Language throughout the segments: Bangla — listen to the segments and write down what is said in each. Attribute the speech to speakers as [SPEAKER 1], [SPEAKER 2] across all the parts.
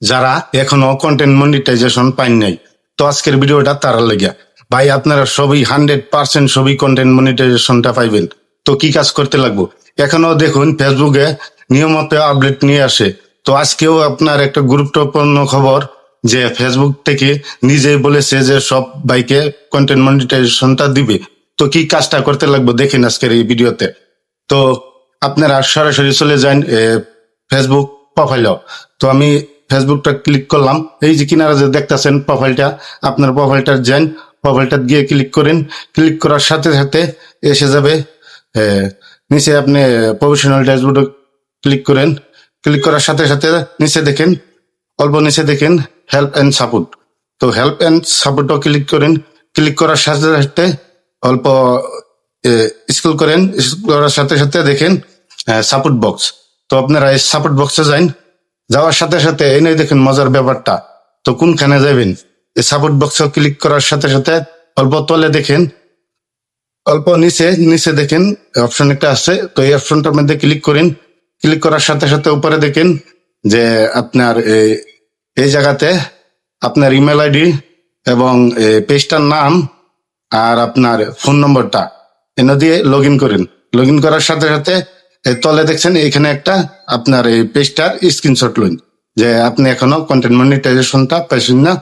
[SPEAKER 1] যারা এখনো কন্টেন্ট মনিটাইজেশন পাইন নাই। তো আজকের ভিডিওটা তারা লেগে ভাই, আপনারা সবই 100% সবই কন্টেন্ট মনিটাইজেশনটা পাইবেন। তো কি কাজ করতে লাগবো? এখনো দেখুন ফেসবুকে নিয়মিত আপডেট নিয়ে আসে। তো আজকেও আপনার একটা গুরুত্বপূর্ণ খবর যে ফেসবুক থেকে নিজেই বলেছে যে সব বাইকে কন্টেন্ট মনিটাইজেশনটা দিবে। তো কি কাজটা করতে লাগবে দেখেন আজকের এই ভিডিওতে। তো আপনারা সরাসরি চলে যান ফেসবুক প্রোফাইল। তো আমি ফেসবুকটা ক্লিক করলাম। এই যে কিনারা যে দেখতেছেন প্রোফাইলটা, আপনার প্রোফাইলটা যান, প্রোফাইলটা গিয়ে ক্লিক করেন। ক্লিক করার সাথে সাথে এসে যাবে নিচে আপনি প্রফেশনাল ড্যাশবোর্ডে ক্লিক করেন। ক্লিক করার সাথে সাথে নিচে দেখেন, অল্প নিচে দেখেন হেল্প এন্ড সাপোর্ট। তো হেল্প এন্ড সাপোর্টও ক্লিক করেন। ক্লিক করার সাথে সাথে অল্প স্ক্রল করেন। স্ক্রল করার সাথে সাথে দেখেন সাপোর্ট বক্স। তো আপনারা এই সাপোর্ট বক্সে যান। যাওয়ার সাথে সাথে এনে দেখেন মজার ব্যাপারটা। তো কোনখানে যাবেন? এই সাপোর্ট বক্সে ক্লিক করার সাথে সাথে অল্প তলে দেখেন, অল্প নিচে নিচে দেখেন অপশন একটা আছে। তো এই অপশনটার মধ্যে ক্লিক করেন। ক্লিক করার সাথে সাথে উপরে দেখেন যে আপনার এই জায়গাতে আপনার ইমেল আইডি এবং পেজটার নাম আর আপনার ফোন নম্বরটা এনে দিয়ে লগ ইন করেন। লগ ইন করার সাথে সাথে তলে দেখছেন এখানে একটা আপনার এই পেজটার স্ক্রিনশট লইন, যে আপনি এখনো কন্টেন্ট মনিটাইজেশনটা পাইছেন না।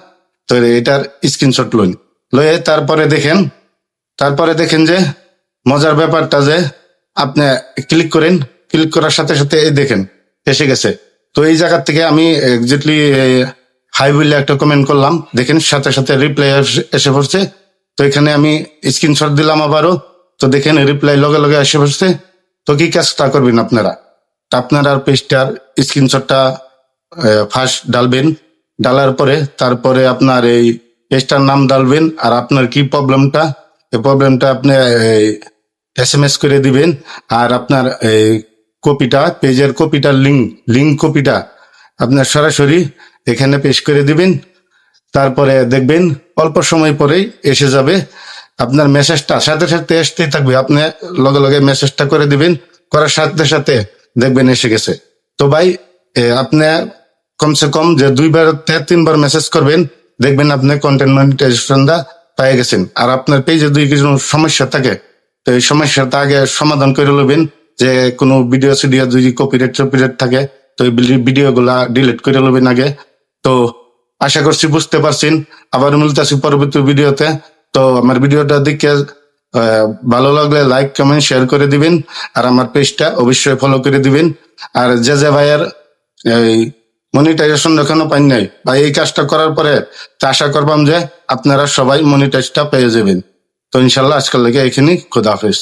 [SPEAKER 1] তো এটার স্ক্রিনশট লইন, লয়ে তারপরে দেখেন যে মজার ব্যাপারটা যে আপনি ক্লিক করেন। ক্লিক করার সাথে সাথে এই দেখেন এসে গেছে। তো এই জায়গা থেকে আমি এক্স্যাক্টলি হাই বলে একটা কমেন্ট করলাম, দেখেন সাথে সাথে রিপ্লাই এসে পড়ছে। তো এখানে আমি স্ক্রিনশট দিলাম আবারও। তো দেখেন রিপ্লাই লগে লগে এসে পড়ছে। তো কি কাজটা করবেন আপনারা? আপনারা পেজটার স্ক্রিনশটটা ফার্স্ট ডালবেন। ডালার পরে তারপরে আপনার এই পেজটার নাম ডালবেন আর আপনার কি প্রবলেমটা, এই প্রবলেমটা আপনি SMS করে দিবেন। আর আপনার কপিটা, পেজের কপিটার লিঙ্ক কপিটা আপনার সরাসরি এখানে পেশ করে দিবেন। তারপরে দেখবেন অল্প সময় পরেই এসে যাবে আপনার মেসেজটা, সাথে সাথে আসতেই থাকবে। আপনি লগে লগে মেসেজটা করে দিবেন, করার সাথে সাথে দেখবেন এসে গেছে। তো ভাই আপনি কমসে কম যে 2বার থেকে 3বার মেসেজ করবেন, দেখবেন আপনি কন্টেন্ট মনিটাইজেশনটা পেয়ে গেছেন। আর আপনার পেজে যদি কিছু সমস্যা থাকে তো এই সমস্যাটা আগে সমাধান করে নেবেন। যে কোনো ভিডিও সিডিও যদি কপিরাইট থাকে তো এই ভিডিও গুলা ডিলিট করে নেবেন আগে। তো আশা করছি বুঝতে পারছেন। আবার মিলতেছি পরবর্তী ভিডিওতে। তো আমার ভিডিওটা দেখে ভালো লাগলে লাইক কমেন্ট শেয়ার করে দিবেন। আর আমার পেজটা অবশ্যই ফলো করে দিবেন। আর যে ভাইয়ের এই মনিটাইজেশন এখনো পাই নাই বা এই কাজটা করার পরে তা আশা করবাম যে আপনারা সবাই মনিটাইজটা পেয়ে যাবেন। তো ইনশাল্লাহ আজকাল লেগে এখানে খোদা হাফেজ।